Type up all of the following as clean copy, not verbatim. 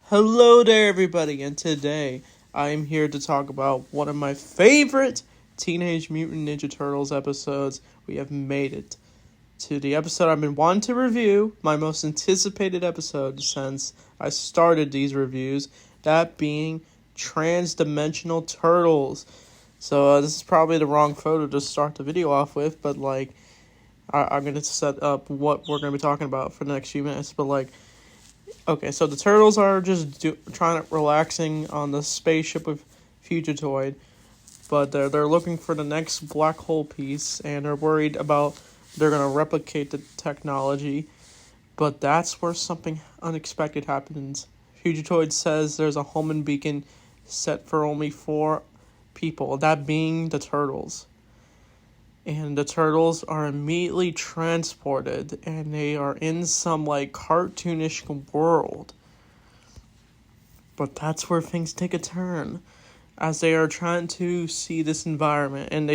Hello there, everybody, and today I am here to talk about one of my favorite Teenage Mutant Ninja Turtles episodes. We have made it to the episode I've been wanting to review, my most anticipated episode since I started these reviews, that being Transdimensional Turtles. So this is probably the wrong photo to start the video off with, but I'm going to set up what we're going to be talking about for the next few minutes, but okay, so the turtles are just trying to relaxing on the spaceship with Fugitoid, but they're looking for the next black hole piece, and they're worried about they're gonna replicate the technology, but that's where something unexpected happens. Fugitoid says there's a homing beacon set for only 4 people, that being the turtles. And the turtles are immediately transported, and they are in some cartoonish world. But that's where things take a turn, as they are trying to see this environment. And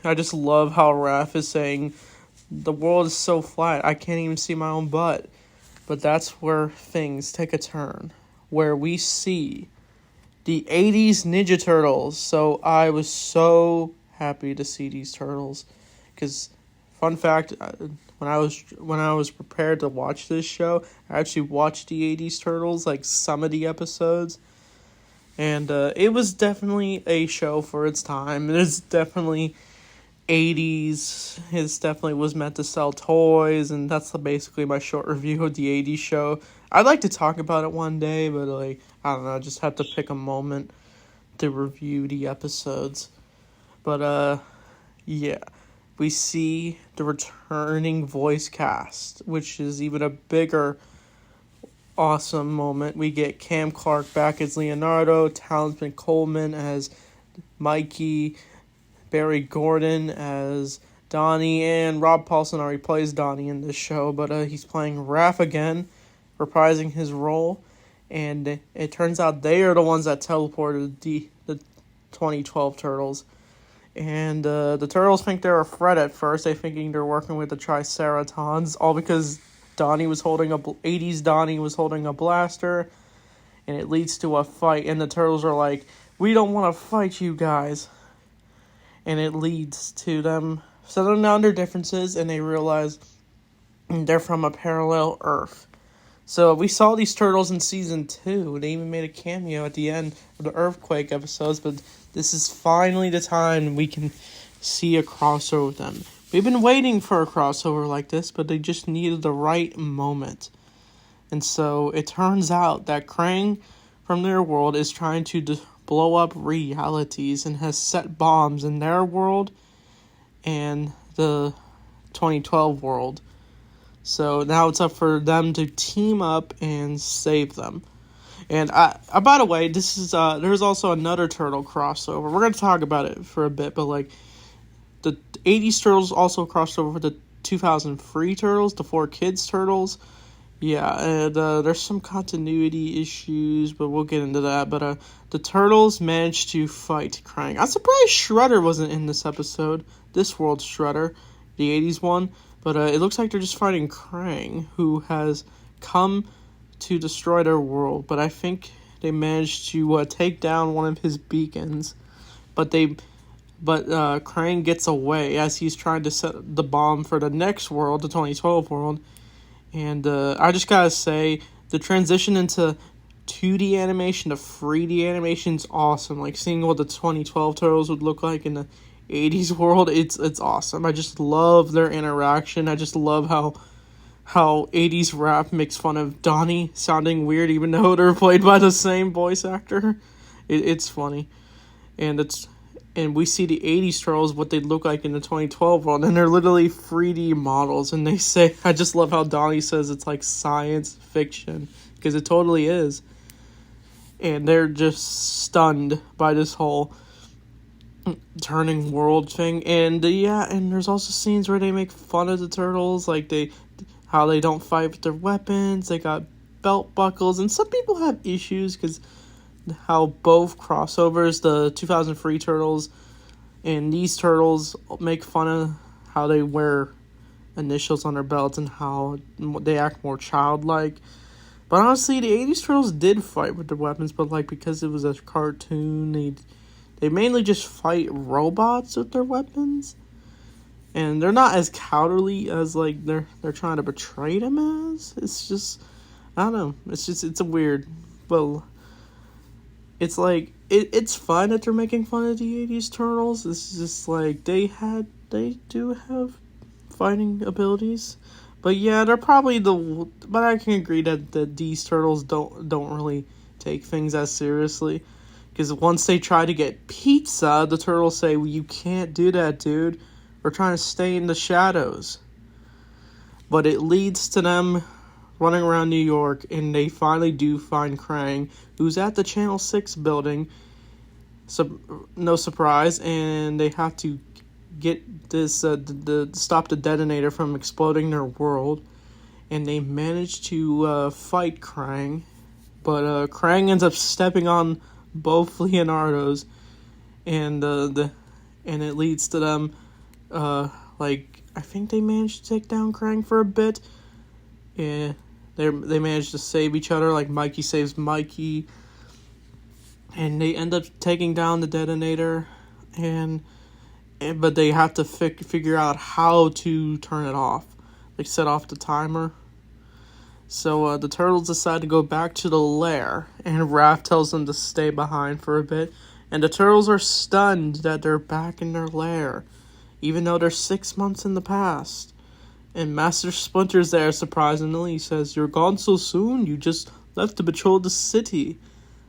I just love how Raph is saying, the world is so flat, I can't even see my own butt. But that's where things take a turn, where we see the 80s Ninja Turtles. So I was so happy to see these turtles, because fun fact, when I was prepared to watch this show, I actually watched the 80s Turtles, some of the episodes, and it was definitely a show for its time. It is definitely 80s. It definitely was meant to sell toys, and that's basically my short review of the 80s show. I'd like to talk about it one day, but I don't know, I just have to pick a moment to review the episodes. But yeah, we see the returning voice cast, which is even a bigger awesome moment. We get Cam Clark back as Leonardo, Townsend Coleman as Mikey, Barry Gordon as Donnie, and Rob Paulson already plays Donnie in this show, but he's playing Raph again, reprising his role, and it turns out they are the ones that teleported the 2012 Turtles. And the Turtles think they're a threat at first. They thinking they're working with the Triceratons, all because 80s Donnie was holding a blaster, and it leads to a fight, and the Turtles are like, we don't want to fight you guys. And it leads to them settling down their differences, and they realize they're from a parallel Earth. So we saw these turtles in season 2. They even made a cameo at the end of the Earthquake episodes, but this is finally the time we can see a crossover with them. We've been waiting for a crossover like this, but they just needed the right moment. And so it turns out that Krang from their world is trying to blow up realities and has set bombs in their world and the 2012 world. So now it's up for them to team up and save them. And by the way, this is there's also another turtle crossover. We're going to talk about it for a bit, but the 80s Turtles also crossed over with the 2003 Turtles, the 4Kids Turtles. Yeah, and there's some continuity issues, but we'll get into that. But the Turtles managed to fight Krang. I'm surprised Shredder wasn't in this episode, this world's Shredder, the 80s one. But it looks like they're just fighting Krang, who has come to destroy their world. But I think they managed to take down one of his beacons. But Krang gets away as he's trying to set the bomb for the next world, the 2012 world. And I just gotta say, the transition into 2D animation to 3D animation is awesome. Seeing what the 2012 Turtles would look like in the 80s world, it's awesome. I just love their interaction. I just love how 80s rap makes fun of Donnie sounding weird, even though they're played by the same voice actor. It's funny, and we see the 80s Turtles, what they look like in the 2012 world, and they're literally 3D models, and they say, I just love how Donnie says it's like science fiction, because it totally is, and they're just stunned by this whole turning world thing, and and there's also scenes where they make fun of the Turtles, how they don't fight with their weapons, they got belt buckles, and some people have issues, because how both crossovers, the 2003 Turtles and these Turtles, make fun of how they wear initials on their belts and how they act more childlike. But honestly, the 80s Turtles did fight with their weapons, but like because it was a cartoon, they mainly just fight robots with their weapons. And they're not as cowardly as like they're trying to portray them as. It's just, I don't know. It's a weird, well, it's like it's fun that they're making fun of the 80s Turtles. It's just like they do have fighting abilities. But yeah, they're probably but I can agree that these turtles don't really take things as seriously. Because once they try to get pizza, the turtles say, well, you can't do that, dude. We're trying to stay in the shadows. But it leads to them running around New York, and they finally do find Krang, who's at the Channel 6 building. So, no surprise, and they have to get this stop the detonator from exploding their world, and they manage to fight Krang, but Krang ends up stepping on both Leonardos, and and it leads to them I think they managed to take down Krang for a bit. Yeah, they managed to save each other, like Mikey saves Mikey, and they end up taking down the detonator, but they have to figure out how to turn it off. They set off the timer. So the turtles decide to go back to the lair, and Raph tells them to stay behind for a bit. And the turtles are stunned that they're back in their lair, even though they're 6 months in the past. And Master Splinter's there, surprisingly. He says, "You're gone so soon? You just left to patrol the city."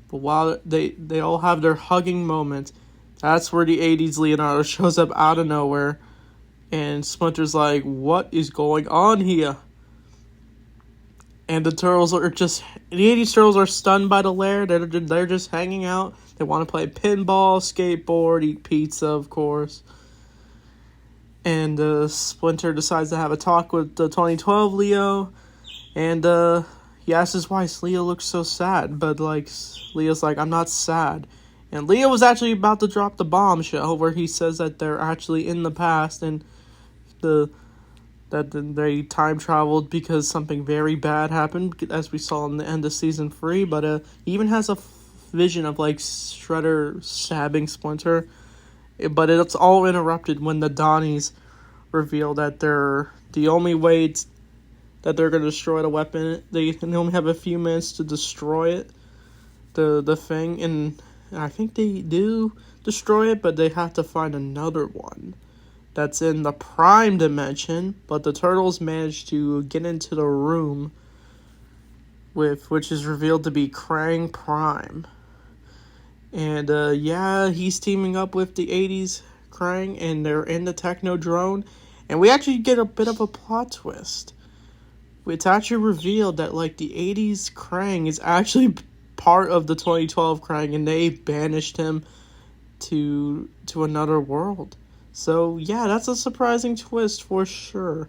But while they all have their hugging moment, that's where the 80s Leonardo shows up out of nowhere. And Splinter's like, "What is going on here?" And the 80s turtles are stunned by the lair. They're just hanging out. They want to play pinball, skateboard, eat pizza, of course. And Splinter decides to have a talk with the 2012 Leo. And he asks his wife, Leo looks so sad. But Leo's like, "I'm not sad." And Leo was actually about to drop the bombshell where he says that they're actually in the past and that they time traveled because something very bad happened, as we saw in the end of season 3. But he even has a vision of Shredder stabbing Splinter, but it's all interrupted when the Donnies reveal that they're the only way that they're going to destroy the weapon. They only have a few minutes to destroy it, the thing, and I think they do destroy it, but they have to find another one that's in the Prime Dimension. But the turtles manage to get into the room which is revealed to be Krang Prime. And he's teaming up with the 80s Krang, and they're in the Technodrome. And we actually get a bit of a plot twist. It's actually revealed that the 80s Krang is actually part of the 2012 Krang, and they banished him to another world. So yeah, that's a surprising twist for sure.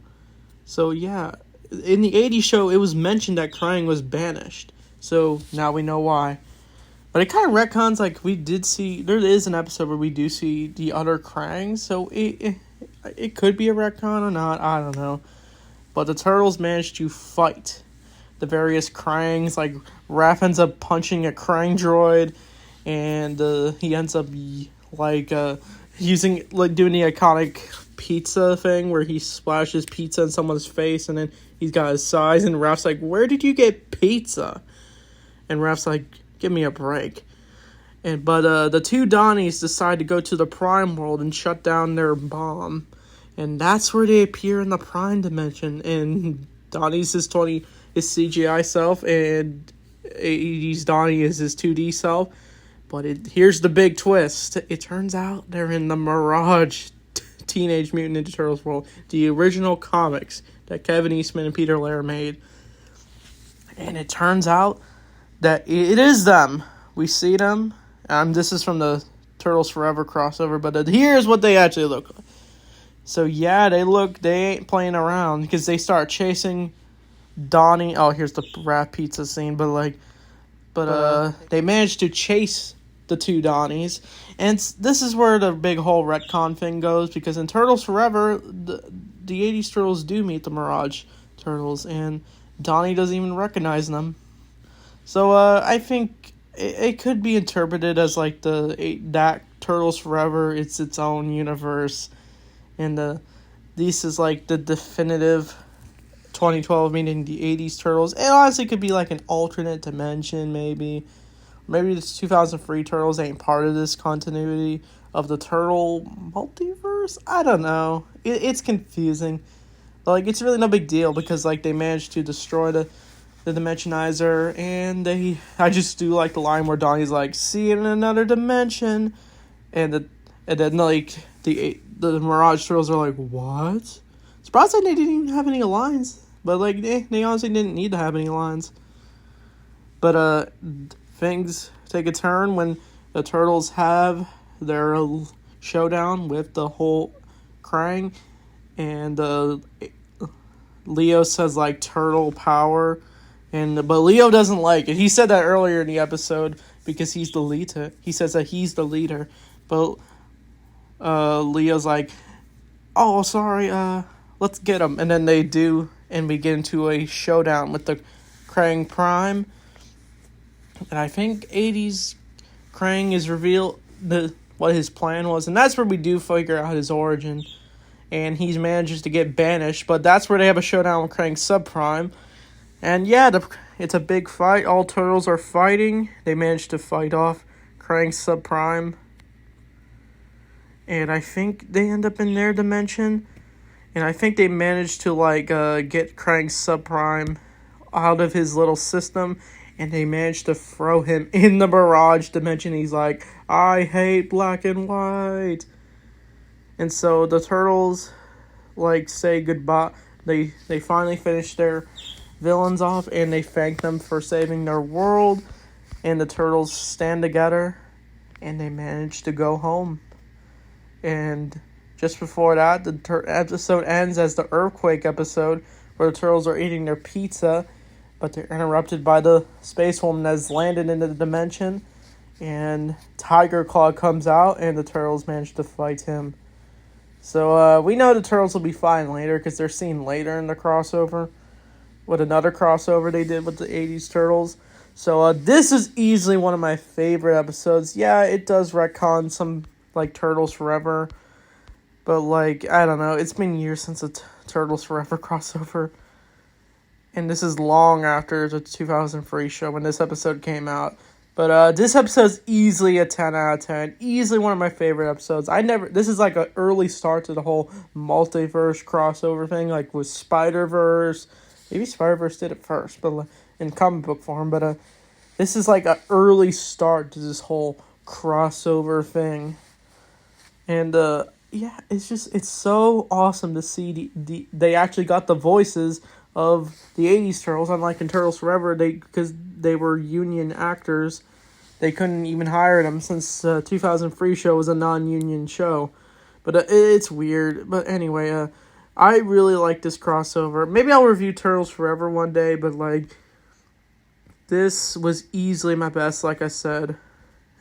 So yeah, in the 80s show, it was mentioned that Krang was banished. So now we know why. But it kind of retcons, we did see, there is an episode where we do see the other Krang, so it could be a retcon or not, I don't know. But the turtles managed to fight the various Krangs. Raph ends up punching a Krang droid, and he ends up doing the iconic pizza thing where he splashes pizza in someone's face, and then he's got his size, and Raph's like, "Where did you get pizza?" And Raph's like, "Give me a break." But the two Donnies decide to go to the Prime world and shut down their bomb. And that's where they appear in the Prime Dimension. And Donnie's his CGI self, and 80s Donnie is his 2D self. But here's the big twist. It turns out they're in the Mirage Teenage Mutant Ninja Turtles world. The original comics that Kevin Eastman and Peter Laird made. And it turns out that it is them. We see them. This is from the Turtles Forever crossover, but here's what they actually look like. So yeah, they ain't playing around, because they start chasing Donnie. Oh, here's the Raph pizza scene, but they managed to chase the two Donnies, and this is where the big whole retcon thing goes, because in Turtles Forever, the 80s Turtles do meet the Mirage Turtles, and Donnie doesn't even recognize them. So I think it could be interpreted as like that Turtles Forever. It's its own universe, and this is like the definitive 2012, meaning the 80s Turtles. It honestly could be like an alternate dimension, maybe. Maybe the 2003 Turtles ain't part of this continuity of the Turtle multiverse. I don't know. It's confusing. But, like, it's really no big deal because like they managed to destroy the Dimensionizer, and I just do like the line where Donnie's like, "See you in another dimension," and then like the Mirage Turtles are like, "What?" Surprised they didn't even have any lines, but like they honestly didn't need to have any lines. But things take a turn when the Turtles have their showdown with the whole Krang, and Leo says like turtle power, but Leo doesn't like it. He said that earlier in the episode because he's the leader. He says that he's the leader, but Leo's like, "Oh, sorry, let's get him," and then they do, and we get into a showdown with the Krang Prime. And I think 80s Krang is revealed what his plan was, and that's where we do figure out his origin. And he manages to get banished, but that's where they have a showdown with Krang Subprime. And yeah, it's a big fight. All Turtles are fighting. They manage to fight off Krang Subprime. And I think they end up in their dimension. And I think they managed to get Krang Subprime out of his little system. And they managed to throw him in the Mirage dimension. He's like, "I hate black and white." And so the Turtles, say goodbye. They finally finish their villains off, and they thank them for saving their world. And the Turtles stand together, and they manage to go home. And just before that, the episode ends as the Earthquake episode, where the Turtles are eating their pizza, but they're interrupted by the space woman that has landed into the dimension, and Tiger Claw comes out, and the Turtles manage to fight him. So we know the Turtles will be fine later, because they're seen later in the crossover, with another crossover they did with the 80s Turtles. So this is easily one of my favorite episodes. Yeah, it does retcon some, Turtles Forever, but, I don't know, it's been years since the Turtles Forever crossover. And this is long after the 2003 show when this episode came out. But this episode is easily a 10 out of 10. Easily one of my favorite episodes. This is an early start to the whole multiverse crossover thing, with Spider-Verse. Maybe Spider-Verse did it first, but in comic book form. But this is an early start to this whole crossover thing. And yeah, it's so awesome to see they actually got the voices of the 80s Turtles, unlike in Turtles Forever, because they were union actors. They couldn't even hire them since 2003 show was a non-union show. But it's weird. But anyway, I really like this crossover. Maybe I'll review Turtles Forever one day, but this was easily my best, like I said.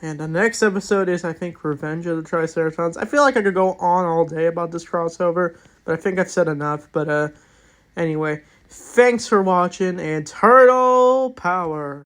And the next episode is, I think, Revenge of the Triceratons. I feel like I could go on all day about this crossover, but I think I've said enough. But anyway, thanks for watching, and Turtle Power!